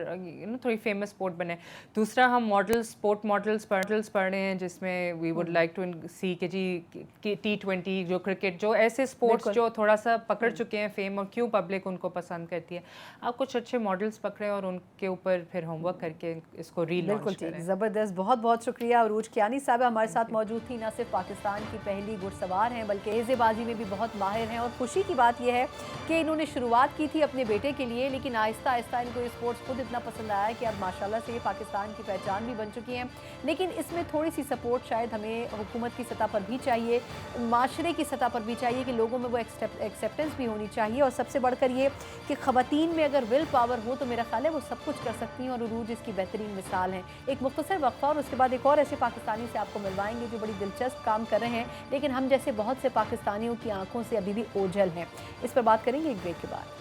تھوڑی فیمس اسپورٹ بنے. دوسرا ہم اسپورٹ ماڈلس پڑھ رہے ہیں جس میں وی وڈ لائک ٹو سی کہ جی T20 جو کرکٹ, جو ایسے اسپورٹس جو تھوڑا سا پکڑ چکے ہیں فیم اور کیوں پبلک ان کو پسند کرتی ہے, آپ کچھ اچھے ماڈلس پکڑیں اور ان کے اوپر پھر ہوم ورک کر کے اس کو ری لانچ کریں. بالکل زبردست, بہت بہت شکریہ. عروج کیانی صاحبہ ہمارے ساتھ موجود تھی, نہ صرف پاکستان کی پہلی گھڑ سوار ہیں بلکہ ایزے بازی میں بھی بہت ماہر ہیں, اور خوشی کی بات یہ ہے کہ انہوں نے شروعات کی تھی اپنے بیٹے کے لیے, لیکن آہستہ آہستہ ان کو یہ اسپورٹس خود اتنا پسند آیا ہے کہ اب ماشاءاللہ سے یہ پاکستان کی پہچان بھی بن چکی ہیں. لیکن اس میں تھوڑی سی سپورٹ شاید ہمیں حکومت کی سطح پر بھی چاہیے, معاشرے کی سطح پر بھی چاہیے کہ لوگوں میں وہ ایکسیپٹنس بھی ہونی چاہیے, اور سب سے بڑھ کر یہ کہ خواتین میں اگر ول پاور ہو تو میرا خیال ہے وہ سب کچھ کر سکتی ہیں, اور عروج اس کی بہترین مثال ہیں. ایک مختصر وقفہ اور اس کے بعد ایک اور ایسے پاکستانی سے آپ کو ملوائیں گے جو بڑی دلچسپ کام کر رہے ہیں لیکن ہم جیسے بہت سے پاکستانیوں کی آنکھوں سے ابھی بھی اوجھل ہیں. اس پر بات کریں گے ایک بریک کے بعد.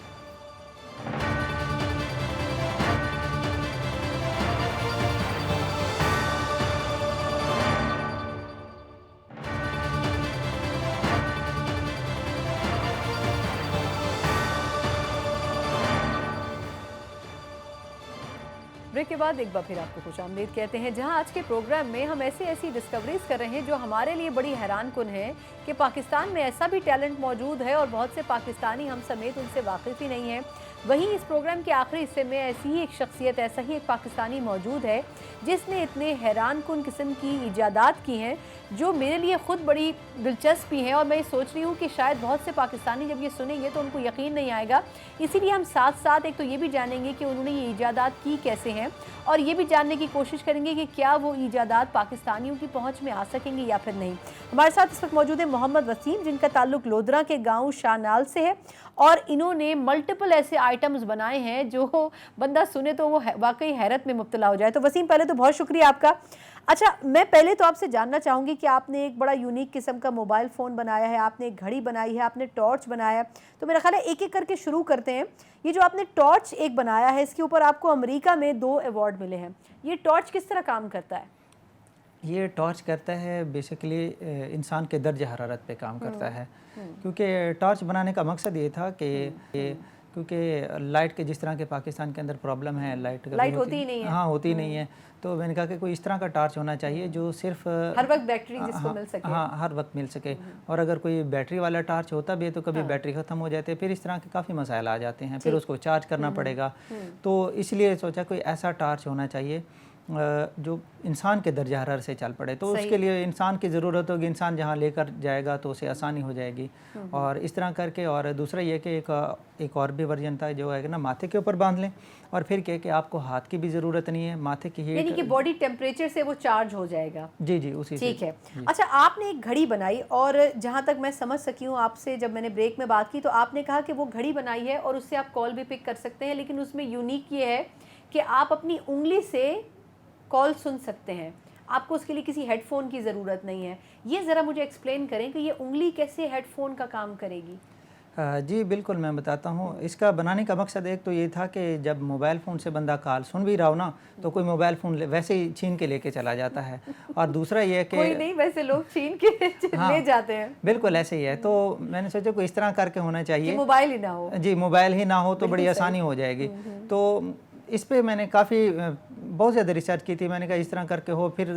بریک کے بعد ایک بار پھر آپ کو خوش آمدید کہتے ہیں, جہاں آج کے پروگرام میں ہم ایسی ڈسکوریز کر رہے ہیں جو ہمارے لیے بڑی حیران کن ہے کہ پاکستان میں ایسا بھی ٹیلنٹ موجود ہے اور بہت سے پاکستانی ہم سمیت ان سے واقف ہی نہیں ہیں. वहीं इस प्रोग्राम के आखिरी हिस्से में ऐसी ही एक शख्सियत, ऐसा ही एक पाकिस्तानी मौजूद है जिसने इतने हैरान कुन किस्म की इजादात की हैं जो मेरे लिए ख़ुद बड़ी दिलचस्पी है, और मैं सोच रही हूँ कि शायद बहुत से पाकिस्तानी जब ये सुनेंगे तो उनको यकीन नहीं आएगा। इसीलिए हम साथ साथ एक तो ये भी जानेंगे कि उन्होंने ये इजादात की कैसे हैं, और ये भी जानने की कोशिश करेंगे कि क्या वो इजादात पाकिस्तानियों की पहुँच में आ सकेंगे या फिर नहीं। हमारे साथ इस वक्त मौजूद है मोहम्मद वसीम, जिनका ताल्लुक लोधरा के गाँव शाहनाल से है, और इन्होंने मल्टीपल ऐसे आइटम्स बनाए हैं जो बंदा सुने तो वो वाकई हैरत में मुब्तला हो जाए। तो वसीम, पहले तो बहुत शुक्रिया आपका। अच्छा, मैं पहले तो आपसे जानना चाहूँगी कि आपने एक बड़ा यूनिक किस्म का मोबाइल फ़ोन बनाया है, आपने एक घड़ी बनाई है, आपने टॉर्च बनाया है, तो मेरा ख्याल है एक एक करके शुरू करते हैं। ये जो आपने टॉर्च एक बनाया है, इसके ऊपर आपको अमेरिका में 2 अवार्ड मिले हैं। ये टॉर्च किस तरह काम करता है? ये टॉर्च करता है बेसिकली इंसान के दर्ज हरारत पे काम करता है, क्योंकि टॉर्च बनाने का मकसद ये था कि क्योंकि लाइट के जिस तरह के पाकिस्तान के अंदर प्रॉब्लम है, लाइट होती ही नहीं है। हाँ, होती नहीं है, तो मैंने कहा कि कोई इस तरह का टॉर्च होना चाहिए जो सिर्फ हर वक्त बैटरी जिसको मिल सके। हाँ, हर वक्त मिल सके। और अगर कोई बैटरी वाला टॉर्च होता भी है तो कभी बैटरी ख़त्म हो जाती है, फिर इस तरह के काफ़ी मसाइल आ जाते हैं, फिर उसको चार्ज करना पड़ेगा। तो इसलिए सोचा कोई ऐसा टॉर्च होना चाहिए जो इंसान के दर्जा हरारत से चल पड़े। तो उसके लिए इंसान की ज़रूरत होगी, इंसान जहाँ लेकर जाएगा तो उसे आसानी हो जाएगी। और इस तरह करके, और दूसरा ये कि एक और भी वर्जन था जो है कि ना माथे के ऊपर बांध लें, और फिर क्या कि आपको हाथ की भी ज़रूरत नहीं है, माथे की हीट, यानी कि बॉडी टेम्परेचर से वो चार्ज हो जाएगा। जी जी, उसी से। ठीक है। अच्छा, आपने एक घड़ी बनाई, और जहाँ तक मैं समझ सकी हूँ आपसे जब मैंने ब्रेक में बात की तो आपने कहा कि वो घड़ी बनाई है और उससे आप कॉल भी पिक कर सकते हैं, लेकिन उसमें यूनिक ये है कि आप अपनी उंगली से कॉल सुन सकते हैं, आपको उसके लिए किसी हेडफोन की ज़रूरत नहीं है। ये ज़रा मुझे एक्सप्लेन करें कि ये उंगली कैसे हेडफोन का काम करेगी? जी बिल्कुल, मैं बताता हूँ। इसका बनाने का मकसद एक तो ये था कि जब मोबाइल फ़ोन से बंदा कॉल सुन भी रहा हो ना, तो कोई मोबाइल फ़ोन वैसे ही छीन के लेके चला जाता है। और दूसरा ये है कि कोई नहीं, वैसे लोग छीन के ले जाते हैं। बिल्कुल ऐसे ही है। तो मैंने सोचा कोई इस तरह करके होना चाहिए, मोबाइल ही ना हो। जी, मोबाइल ही ना हो तो बड़ी आसानी हो जाएगी। तो इस पे मैंने काफ़ी बहुत ज़्यादा रिसर्च की थी। मैंने कहा इस तरह करके हो। फिर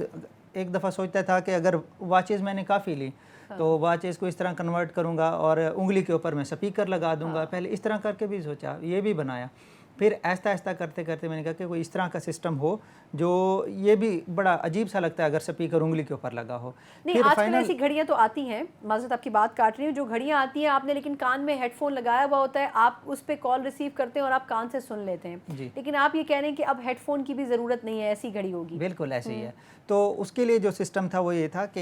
एक दफ़ा सोचता था कि अगर वॉचेज़ मैंने काफ़ी ली तो वॉचेज़ को इस तरह कन्वर्ट करूँगा और उंगली के ऊपर मैं स्पीकर लगा दूँगा। पहले इस तरह करके भी सोचा, ये भी बनाया। फिर ऐसा ऐसा करते करते मैंने कहा कि कोई इस तरह का सिस्टम हो जो ये भी बड़ा अजीब सा लगता है अगर स्पीकर उंगली के ऊपर लगा हो। नहीं, आजकल ऐसी घड़ियाँ तो आती हैं, माज़रत आपकी बात काट रही हूँ, जो घड़ियाँ आती हैं आपने लेकिन कान में हेडफोन लगाया हुआ होता है, आप उस पर कॉल रिसीव करते हैं और आप कान से सुन लेते हैं। लेकिन आप ये कह रहे हैं कि अब हेडफोन की भी ज़रूरत नहीं है, ऐसी घड़ी होगी। बिल्कुल ऐसे ही है। तो उसके लिए जो सिस्टम था वो ये था कि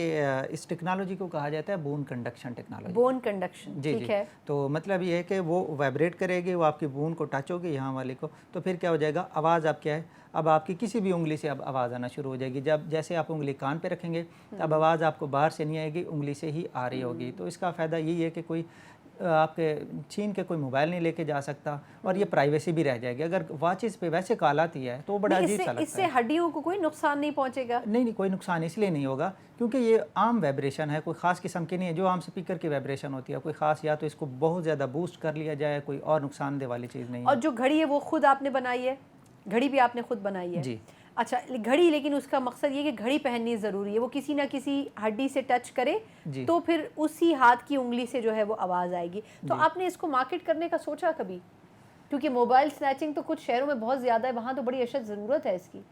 इस टेक्नोलॉजी को कहा जाता है bone conduction technology. Bone conduction, ठीक है। तो मतलब ये है कि वो वाइब्रेट करेगी, वो आपकी बोन को टच होगी यहाँ वाले को, तो फिर क्या हो जाएगा, आवाज़ अब क्या है, अब आपकी किसी भी उंगली से अब आवाज़ आना शुरू हो जाएगी। जब जैसे आप उंगली कान पे रखेंगे तब आवाज़ आपको बाहर से नहीं आएगी, उंगली से ही आ रही होगी। तो इसका फ़ायदा यही है कि कोई आपके छीन के कोई मोबाइल नहीं लेके जा सकता, और ये प्राइवेसी भी रह जाएगी। अगर वॉचेस पे वैसे कॉल आती है तो बड़ा अजीब सा लगता है। इससे हड्डियों को कोई नुकसान नहीं पहुंचेगा? नहीं, कोई नुकसान इसलिए नहीं होगा क्योंकि ये आम वाइब्रेशन है, कोई ख़ास किस्म की नहीं है जो आम स्पीकर की वाइब्रेशन होती है। कोई ख़ास, या तो इसको बहुत ज़्यादा बूस्ट कर लिया जाए, कोई और नुकसानदेह वाली चीज़ नहीं है। और जो घड़ी है वो खुद आपने बनाई है? घड़ी भी आपने खुद बनाई है? जी। अच्छा, घड़ी, लेकिन उसका मकसद ये कि घड़ी पहननी ज़रूरी है, वो किसी ना किसी हड्डी से टच करे तो फिर उसी हाथ की उंगली से जो है वो आवाज़ आएगी। तो आपने इसको मार्केट करने का सोचा कभी? क्योंकि मोबाइल स्नैचिंग तो कुछ शहरों में बहुत ज़्यादा है, वहाँ तो बड़ी अशद ज़रूरत है इसकी।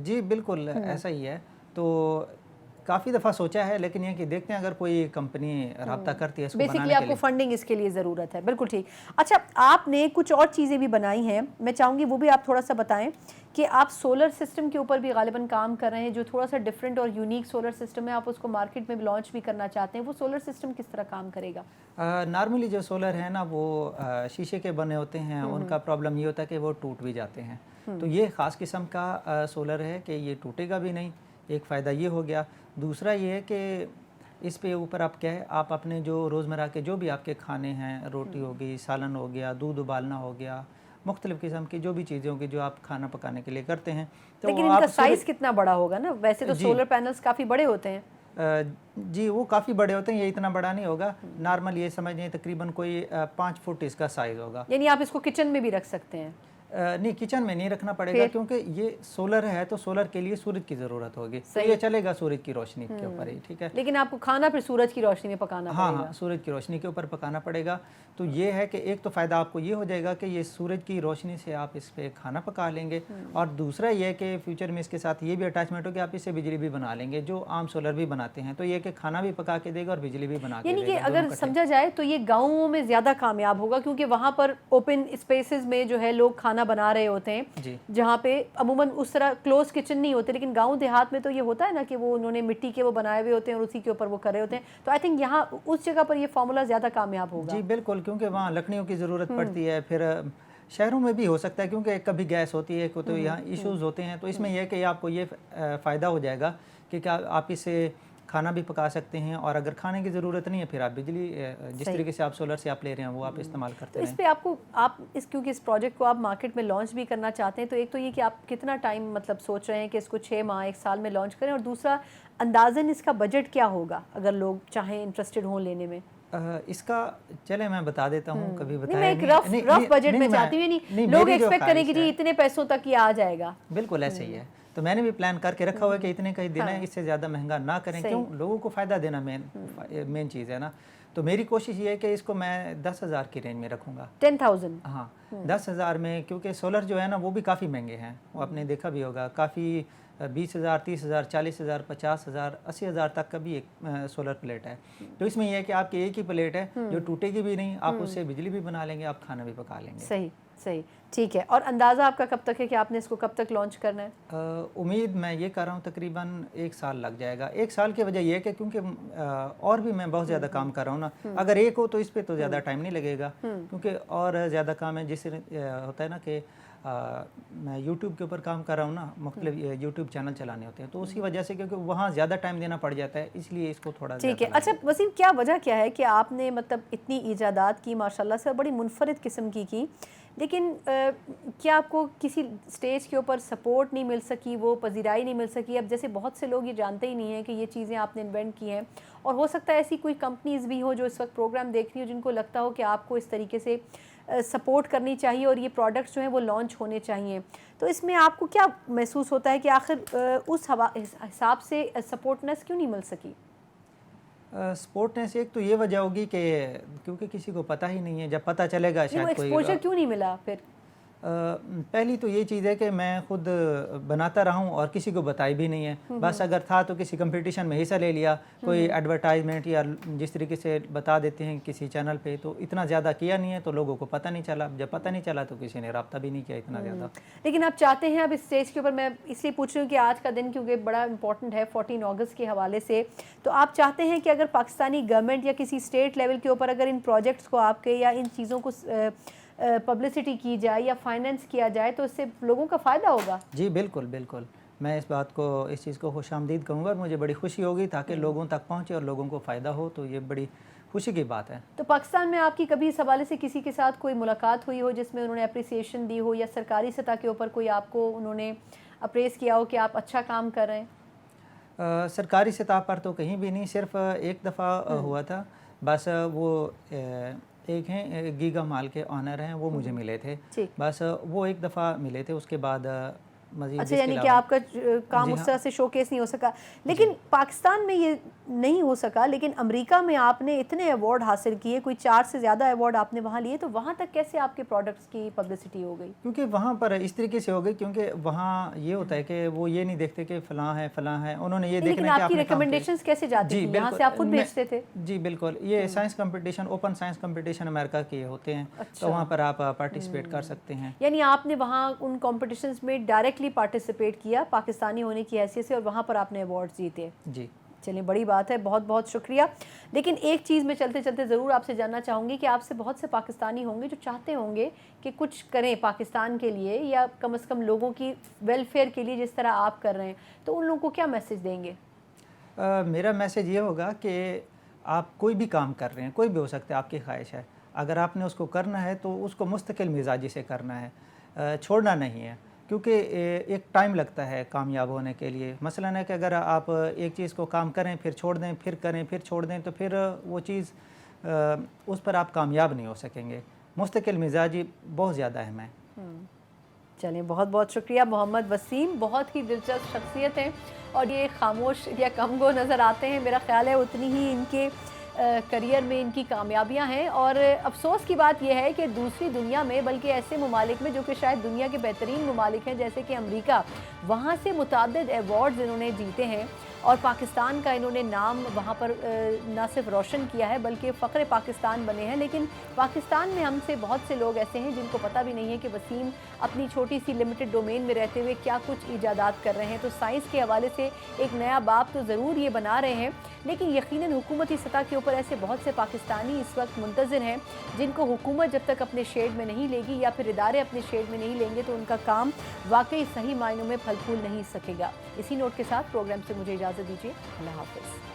जी बिल्कुल ऐसा ही है। तो काफ़ी दफ़ा सोचा है, लेकिन ये कि देखते हैं अगर कोई कंपनी रब्ता करती है इसको बनाने के लिए। बेसिकली आपको फंडिंग इसके लिए ज़रूरत है। बिल्कुल ठीक। अच्छा, आपने कुछ और चीज़ें भी बनाई हैं, मैं चाहूँगी वो भी आप थोड़ा सा बताएं कि आप सोलर सिस्टम के ऊपर भी गालिबन काम कर रहे हैं, जो थोड़ा सा डिफरेंट और यूनिक सोलर सिस्टम है, आप उसको मार्केट में भी लॉन्च भी करना चाहते हैं। वो सोलर सिस्टम किस तरह काम करेगा? नॉर्मली जो सोलर है ना वो शीशे के बने होते हैं, उनका प्रॉब्लम ये होता है कि वो टूट भी जाते हैं। तो ये ख़ास किस्म का सोलर है कि ये टूटेगा भी नहीं, एक फ़ायदा ये हो गया। दूसरा ये है कि इस पे ऊपर आप क्या है, आप अपने जो रोज़मर्रा के जो भी आपके खाने हैं, रोटी हो गई, सालन हो गया, दूध उबालना हो गया, मुख्तलिफ़ किस्म की जो भी चीज़ें होंगी जो आप खाना पकाने के लिए करते हैं। तो लेकिन इनका साइज़ कितना बड़ा होगा ना? वैसे तो सोलर पैनल्स काफ़ी बड़े होते हैं। जी, वो काफ़ी बड़े होते हैं, ये इतना बड़ा नहीं होगा। नॉर्मल ये समझिए तकरीबन कोई 5 फुट इसका साइज़ होगा। यानी आप इसको किचन में भी रख सकते हैं? نہیں کچن میں نہیں رکھنا پڑے گا کیونکہ یہ سولر ہے تو سولر کے لیے سورج کی ضرورت ہوگی تو یہ چلے گا سورج کی روشنی کے اوپر ہی ٹھیک ہے لیکن آپ کو کھانا پھر سورج کی روشنی میں پکانا پڑے گا ہاں سورج کی روشنی کے اوپر پکانا پڑے گا تو یہ ہے کہ ایک تو فائدہ آپ کو یہ ہو جائے گا کہ یہ سورج کی روشنی سے آپ اس پہ کھانا پکا لیں گے اور دوسرا یہ کہ فیوچر میں اس کے ساتھ یہ بھی اٹیچمنٹ ہو کہ آپ اس سے بجلی بھی بنا لیں گے جو عام سولر بھی بناتے ہیں تو یہ کہ کھانا بھی پکا کے دے گا اور بجلی بھی بنا کے دے گا یعنی کہ اگر سمجھا جائے تو یہ گاؤں میں زیادہ کامیاب ہوگا کیونکہ وہاں پر اوپن اسپیسز میں جو ہے لوگ کھانا بنا رہے ہوتے ہیں جہاں پہ عموماً اس طرح کلوز کچن نہیں ہوتے لیکن گاؤں دیہات میں تو یہ ہوتا ہے نا کہ وہ انہوں نے مٹی کے وہ بنائے ہوئے ہوتے ہیں اور اسی کے اوپر وہ کر رہے ہوتے ہیں تو آئی تھنک یہاں اس جگہ پر یہ فارمولا زیادہ کامیاب ہوگا جی بالکل کیونکہ وہاں لکڑیوں کی ضرورت پڑتی ہے پھر شہروں میں بھی ہو سکتا ہے کیونکہ کبھی گیس ہوتی ہے تو یہاں ایشوز ہوتے ہیں تو اس میں یہ ہے کہ آپ کو یہ فائدہ ہو جائے گا کہ آپ اسے کھانا بھی پکا سکتے ہیں اور اگر کھانے کی ضرورت نہیں ہے پھر آپ بجلی جس طریقے سے آپ سولر سے آپ لے رہے ہیں وہ آپ استعمال کرتے ہیں اس پہ آپ کیونکہ اس پروجیکٹ کو آپ مارکیٹ میں لانچ بھی کرنا چاہتے ہیں تو ایک تو یہ کہ آپ کتنا ٹائم مطلب سوچ رہے ہیں کہ اس کو 6 ماہ 1 سال میں لانچ کریں اور دوسرا اندازاً اس کا بجٹ کیا ہوگا اگر لوگ چاہیں انٹرسٹڈ ہوں لینے میں اس کا چلے میں بتا دیتا ہوں کبھی نہیں میں ایک رف بجٹ میں چاہتی ہوں نہیں لوگ ایکسپیکٹ کریں کہ جی اتنے پیسوں تک یہ آ جائے گا بالکل ایسے ہی ہے تو میں نے بھی پلان کر کے رکھا ہوا ہے کہ اتنے کا ہی دینا ہے اس سے زیادہ مہنگا نہ کریں کیوں لوگوں کو فائدہ دینا مین چیز ہے نا تو میری کوشش یہ ہے کہ اس کو میں 10,000 کی رینج میں رکھوں گا 10,000 ہاں 10,000 میں کیونکہ سولر جو ہے نا وہ بھی کافی مہنگے ہیں وہ آپ نے دیکھا بھی ہوگا کافی 20,000 30,000 40,000 50,000 80,000 تک کا بھی ایک سولر پلیٹ ہے تو اس میں یہ ہے کہ آپ کی ایک ہی پلیٹ ہے جو ٹوٹے گی بھی نہیں آپ اس سے بجلی بھی بنا لیں گے آپ کھانا بھی پکا لیں گے صحیح ٹھیک ہے اور اندازہ آپ کا کب تک ہے کہ آپ نے اس کو کب تک لانچ کرنا ہے امید میں یہ کر رہا ہوں تقریباً 1 سال لگ جائے گا 1 سال کی وجہ یہ ہے کہ کیونکہ اور بھی میں بہت زیادہ کام کر رہا ہوں نا اگر ایک ہو تو اس پہ تو زیادہ ٹائم نہیں لگے گا کیونکہ اور زیادہ کام ہے جس سے ہوتا ہے نا کہ میں یوٹیوب کے اوپر کام کر رہا ہوں نا مختلف یوٹیوب چینل چلانے ہوتے ہیں تو اسی وجہ سے کیونکہ وہاں زیادہ ٹائم دینا پڑ جاتا ہے اس لیے اس کو تھوڑا ٹھیک ہے اچھا وسیم کیا وجہ کیا ہے کہ آپ نے مطلب اتنی ایجادات کی ماشاءاللہ سے بڑی منفرد قسم کی لیکن کیا آپ کو کسی سٹیج کے اوپر سپورٹ نہیں مل سکی وہ پذیرائی نہیں مل سکی اب جیسے بہت سے لوگ یہ جانتے ہی نہیں ہیں کہ یہ چیزیں آپ نے انوینٹ کی ہیں اور ہو سکتا ہے ایسی کوئی کمپنیز بھی ہو جو اس وقت پروگرام دیکھ رہی ہو جن کو لگتا ہو کہ آپ کو اس طریقے سے سپورٹ کرنی چاہیے اور یہ پروڈکٹس جو ہیں وہ لانچ ہونے چاہیے تو اس میں آپ کو کیا محسوس ہوتا ہے کہ آخر اس حساب سے سپورٹنس کیوں نہیں مل سکی سپورٹنس ایک تو یہ وجہ ہوگی کہ کیونکہ کسی کو پتہ ہی نہیں ہے جب پتہ چلے گا شاید کوئی ایکسپوجر کیوں نہیں ملا پھر پہلی تو یہ چیز ہے کہ میں خود بناتا رہا ہوں اور کسی کو بتائی بھی نہیں ہے بس اگر تھا تو کسی کمپٹیشن میں حصہ لے لیا کوئی ایڈورٹائزمنٹ یا جس طریقے سے بتا دیتے ہیں کسی چینل پہ تو اتنا زیادہ کیا نہیں ہے تو لوگوں کو پتہ نہیں چلا جب پتہ نہیں چلا تو کسی نے رابطہ بھی نہیں کیا اتنا زیادہ لیکن آپ چاہتے ہیں اب اس اسٹیج کے اوپر میں اس لیے پوچھ رہی ہوں کہ آج کا دن کیونکہ بڑا امپورٹنٹ ہے 14 اگست کے حوالے سے تو آپ چاہتے ہیں کہ اگر پاکستانی گورنمنٹ یا کسی اسٹیٹ لیول کے اوپر اگر ان پروجیکٹس کو آپ کے یا ان چیزوں کو پبلسٹی کی جائے یا فائننس کیا جائے تو اس سے لوگوں کا فائدہ ہوگا جی بالکل میں اس بات کو اس چیز کو خوش آمدید کہوں گا اور مجھے بڑی خوشی ہوگی تاکہ لوگوں تک پہنچے اور لوگوں کو فائدہ ہو تو یہ بڑی خوشی کی بات ہے تو پاکستان میں آپ کی کبھی اس حوالے سے کسی کے ساتھ کوئی ملاقات ہوئی ہو جس میں انہوں نے اپریسیشن دی ہو یا سرکاری سطح کے اوپر کوئی آپ کو انہوں نے اپریس کیا ہو کہ آپ اچھا کام کر رہے ہیں سرکاری سطح پر تو کہیں بھی نہیں صرف ایک دفعہ ہوا تھا بس وہ ایک ہیں گیگا مال کے آنر ہیں وہ مجھے ملے تھے بس وہ ایک دفعہ ملے تھے اس کے بعد مزید اچھا یعنی کہ آپ کا کام اس طرح سے شو کیس نہیں ہو سکا لیکن پاکستان میں یہ نہیں ہو سکا لیکن امریکہ میں آپ نے اتنے ایوارڈ حاصل کیے کوئی 4 سے زیادہ ایوارڈ آپ نے وہاں لیے تو وہاں تک کیسے آپ کے پروڈکٹس کی پبلسٹی ہو گئی کیونکہ وہاں پر اس طریقے سے ہو گئی کیونکہ وہاں یہ ہوتا ہے کہ وہ یہ نہیں دیکھتے کہ فلاں ہے انہوں نے یہ دیکھنا لیکن آپ کی ریکمنڈیشنز کیسے جاتی ہیں یہاں سے آپ خود بھیجتے تھے جی بالکل یہ science competition open science competition امریکہ کے ہوتے ہیں تو وہاں پر آپ پارٹیسپیٹ کر سکتے ہیں یعنی آپ نے وہاں ان کمپٹیشنز میں ڈائریکٹلی پارٹیسپیٹ کیا پاکستانی ہونے کی حیثیت سے اور وہاں پر آپ نے ایوارڈز جیتے جی چلیں بڑی بات ہے بہت بہت شکریہ لیکن ایک چیز میں چلتے چلتے ضرور آپ سے جاننا چاہوں گی کہ آپ سے بہت سے پاکستانی ہوں گے جو چاہتے ہوں گے کہ کچھ کریں پاکستان کے لیے یا کم از کم لوگوں کی ویلفیئر کے لیے جس طرح آپ کر رہے ہیں تو ان لوگوں کو کیا میسج دیں گے میرا میسج یہ ہوگا کہ آپ کوئی بھی کام کر رہے ہیں کوئی بھی ہو سکتا ہے آپ کی خواہش ہے اگر آپ نے اس کو کرنا ہے تو اس کو مستقل مزاجی سے کرنا ہے چھوڑنا نہیں ہے کیونکہ ایک ٹائم لگتا ہے کامیاب ہونے کے لیے مثلاً ہے کہ اگر آپ ایک چیز کو کام کریں پھر چھوڑ دیں پھر کریں پھر چھوڑ دیں تو پھر وہ چیز اس پر آپ کامیاب نہیں ہو سکیں گے مستقل مزاجی بہت زیادہ اہم ہے चलें, बहुत बहुत शुक्रिया मोहम्मद वसीम, बहुत ही दिलचस्प शख्सियत हैं और ये खामोश या कम गो नज़र आते हैं, मेरा ख्याल है उतनी ही इनके करियर में इनकी कामयाबियां हैं। और अफसोस की बात यह है कि दूसरी दुनिया में, बल्कि ऐसे ममालिक में जो कि शायद दुनिया के बेहतरीन ममालिक हैं जैसे कि अमेरिका, वहाँ से मुतअद्दिद अवार्ड्स इन्होंने जीते हैं और पाकिस्तान का इन्होंने नाम वहाँ पर न सिर्फ रोशन किया है बल्कि फ़ख्र पाकिस्तान बने हैं। लेकिन पाकिस्तान में हमसे बहुत से लोग ऐसे हैं जिनको पता भी नहीं है कि वसीम अपनी छोटी सी लिमिटेड डोमेन में रहते हुए क्या कुछ ईजादात कर रहे हैं। तो साइंस के हवाले से एक नया बाब तो ज़रूर ये बना रहे हैं, लेकिन यकीनन हुकूमती सतह के ऊपर ऐसे बहुत से पाकिस्तानी इस वक्त मुंतज़िर हैं जिनको हुकूमत जब तक अपने शेड में नहीं लेगी या फिर इदारे अपने शेड में नहीं लेंगे तो उनका काम वाकई सही मायनों में फल फूल नहीं सकेगा। इसी नोट के साथ प्रोग्राम से मुझे इजाज़त दीजिए। अल्लाह हाफ़िज़।